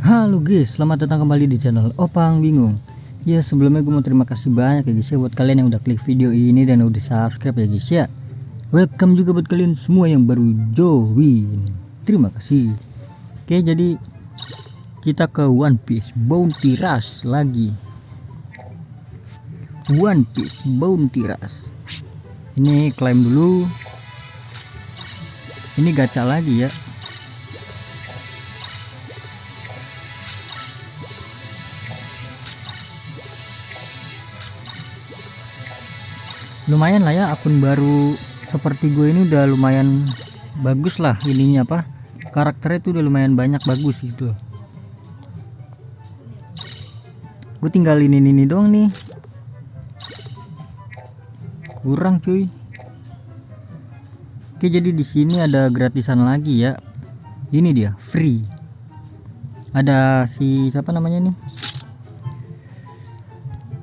Halo guys, selamat datang kembali di channel Opang Bingung. Ya sebelumnya gue mau terima kasih banyak ya guys ya buat kalian yang udah klik video ini dan udah subscribe ya guys ya. Welcome juga buat kalian semua yang baru join. Terima kasih. Oke, jadi kita ke One Piece Bounty Rush lagi. One Piece Bounty Rush. Ini klaim dulu. Ini gacha lagi ya. Lumayan lah ya, akun baru seperti gue ini udah lumayan bagus lah ininya apa, karakternya itu udah lumayan banyak bagus gitu. Gue tinggal ini doang nih, kurang cuy. Oke, jadi di sini ada gratisan lagi ya. Ini dia free. Ada si siapa namanya nih?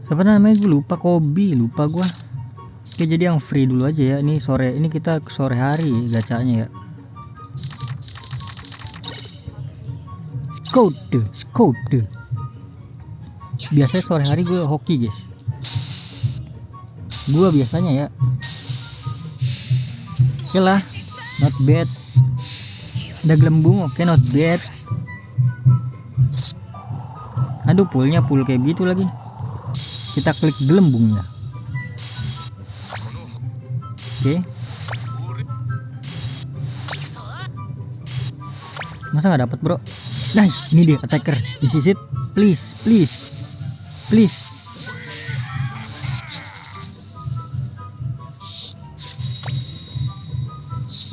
Siapa namanya gue lupa, Kobi lupa gue. Oke, jadi yang free dulu aja ya. Ini sore, ini kita sore hari gacanya ya. Skode. Biasanya sore hari gue hoki guys. Gue biasanya ya. Oke lah, not bad. Ada gelembung, oke, not bad. Aduh, poolnya pool kayak gitu lagi. Kita klik gelembungnya. Oke. Masa nggak dapat bro? Nice, ini dia attacker. This is it. Please.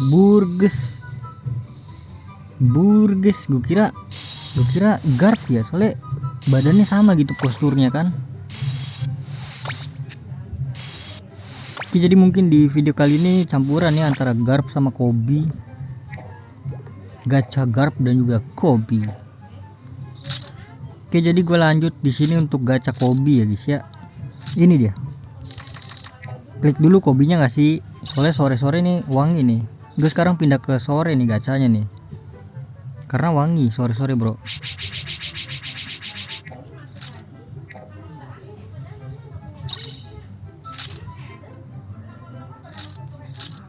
Burges. Gue kira guard ya, soalnya badannya sama gitu posturnya kan. Oke, jadi mungkin di video kali ini campuran ya antara Garp sama Kobi. Gacha Garp dan juga Kobi. Oke, jadi gue lanjut di sini untuk gacha Kobi ya guys ya. Ini dia. Klik dulu Kobinya nggak sih? Soalnya sore-sore nih wangi nih. Gue sekarang pindah ke sore nih gacanya nih. Karena wangi sore-sore bro.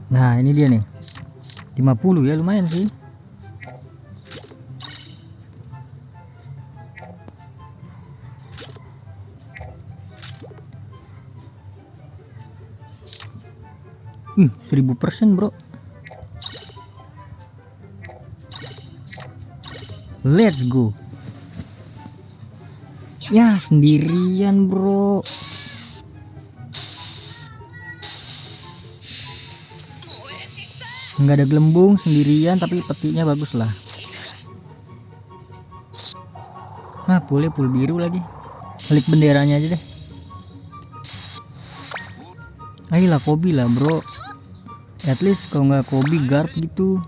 Nah ini dia nih 50 ya, lumayan sih. Ih, 1000% bro. Let's go. Ya sendirian bro. Nggak ada gelembung, sendirian, tapi petinya bagus lah. Nah boleh pool biru lagi. Klik benderanya aja deh. Ayolah Kobi lah bro. At least kalau nggak Kobi Garp gitu.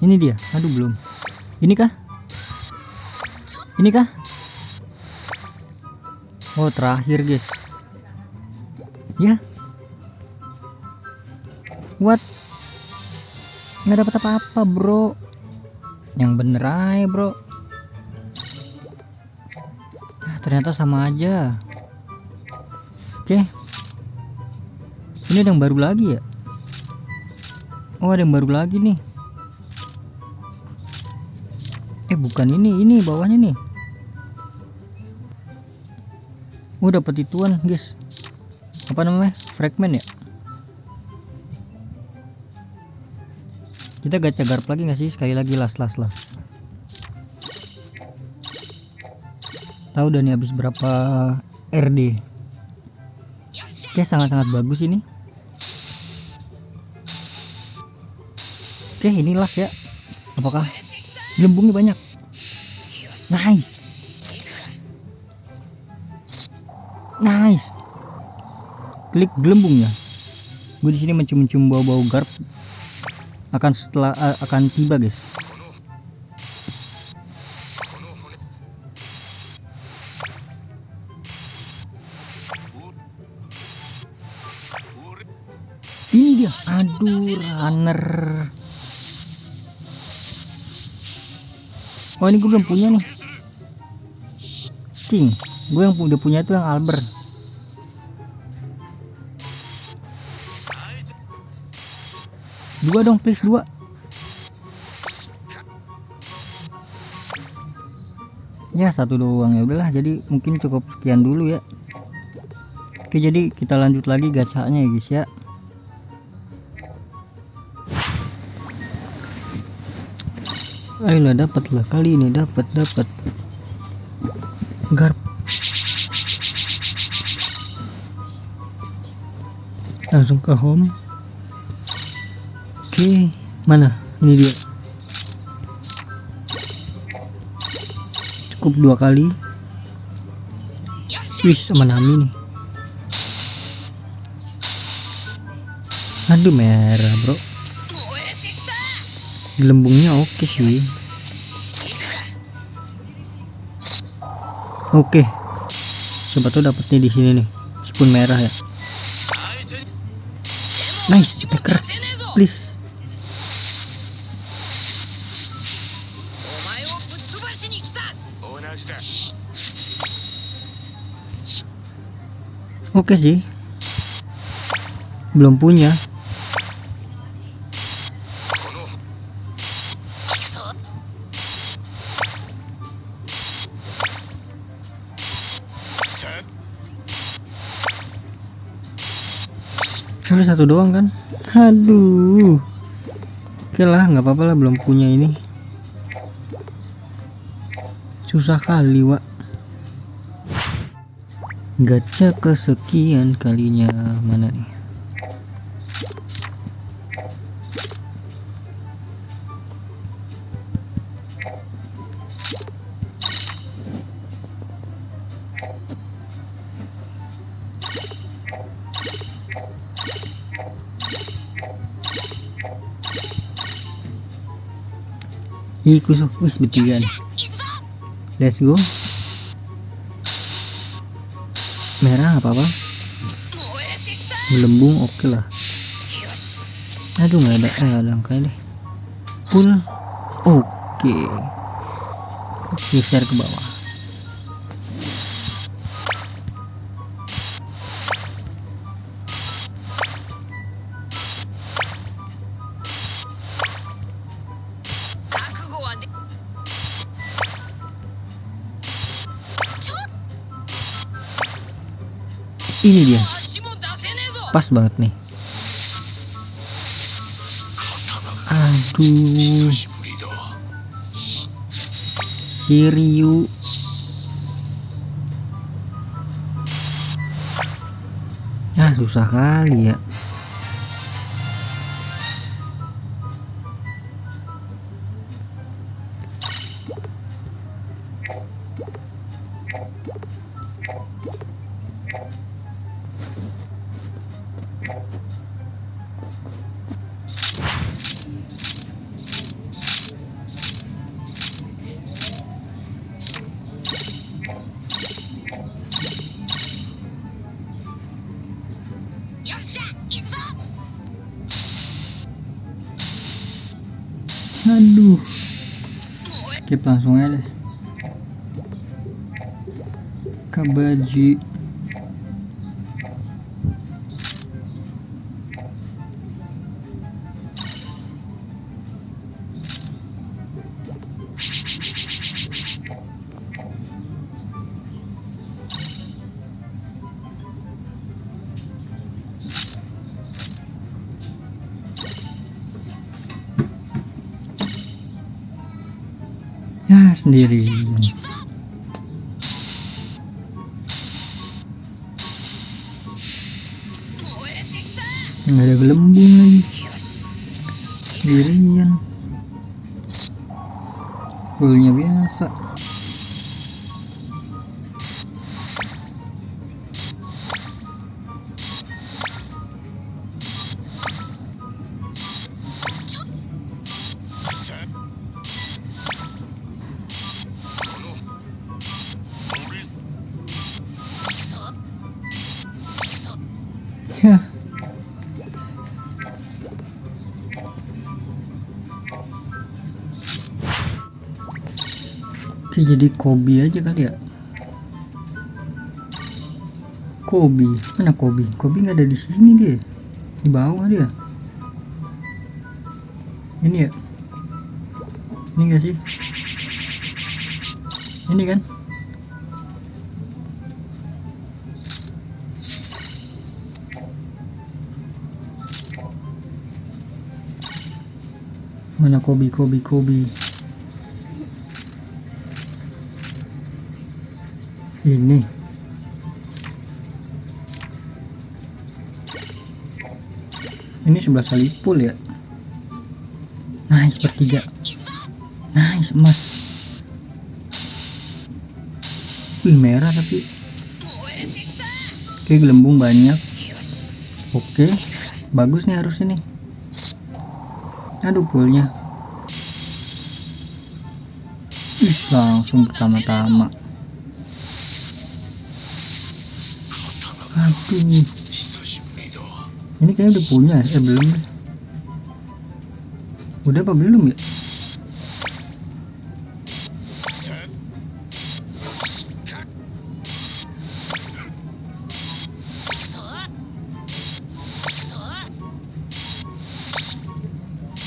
Ini dia. Aduh belum. Ini kah? Oh terakhir guys. Ya. What? Nggak dapat apa-apa bro. Yang bener aja bro. Nah, ternyata sama aja. Oke. Ini ada yang baru lagi ya. Oh ada yang baru lagi nih. Bukan ini bawahnya nih. Oh dapat ituan guys. Apa namanya? Fragment ya. Kita gacha Garp lagi nggak sih? Sekali lagi las. Tahu udah nih habis berapa RD. Oke, sangat-sangat bagus ini. Oke, ini las ya. Apakah gelembungnya banyak? Nice. Klik gelembungnya. Gue di sini mencium bau-bau Garp. Akan tiba guys. Ini dia, aduh runner. Oh ini gue belum punya nih King, gue yang udah punya tuh yang Albert. Dua dong please, dua. Ya satu doang, ya udahlah, jadi mungkin cukup sekian dulu ya. Oke, jadi kita lanjut lagi gacanya ya guys ya. Ayolah, dapat lah kali ini, dapat garp. Langsung ke home. Oke, mana ini dia, cukup 2 kali. Wih, sama Nami nih. Aduh merah bro, gelembungnya oke sih. Oke, coba tuh dapetnya di sini nih, meskipun merah ya. Nice, attacker, please. Oke sih, belum punya. Cuma satu doang kan? Aduh. Oke lah, nggak apa-apa lah, belum punya ini. Susah kali, Wak. Gacha kesekian kalinya, mana nih? Ikusuh, wis bertiga nih. Let's go. Merah apa-apa, melembung oke lah. Aduh nggak ada angka deh. Full oke. Geser ke bawah. Ini dia, pas banget nih. Aduh, Shiryu. Ah susah kali ya. Aduh, skip langsung aja deh. Kabaji. Ya sendiri. Nggak ada gelembung lagi. Sendirian. Fullnya biasa. Ya, Oke, jadi Kobe aja kali ya. Kobe, mana Kobe? Kobe nggak ada di sini dia, di bawah dia. Ini ya? Ini enggak sih? Ini kan? Mana Kobe? Ini. Ini 11 kali pull ya. Nice, bertiga. Nice, emas. Wih, merah tapi. Oke, gelembung banyak. Oke, bagus nih harus ini. Aduh, pullnya. Ih, langsung pertama-tama. Aduh. Ini kayaknya udah punya, belum deh. Udah apa belum ya?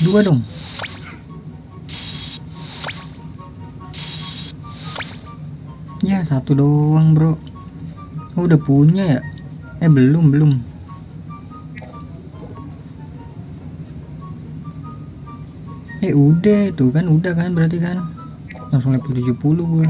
Dua dong. Ya, satu doang, bro. Oh, udah punya ya? Belum. Udah itu kan, udah kan berarti kan. Langsung level 70 gue.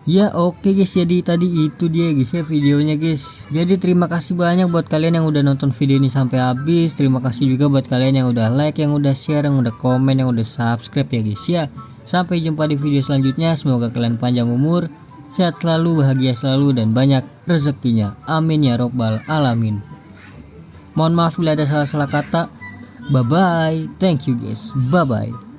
Ya oke guys, jadi tadi itu dia guys ya videonya guys. Jadi terima kasih banyak buat kalian yang udah nonton video ini sampai habis. Terima kasih juga buat kalian yang udah like, yang udah share, yang udah komen, yang udah subscribe ya guys ya. Sampai jumpa di video selanjutnya. Semoga kalian panjang umur, sehat selalu, bahagia selalu, dan banyak rezekinya. Amin ya robbal alamin. Mohon maaf bila ada salah-salah kata. Bye bye. Thank you guys. Bye bye.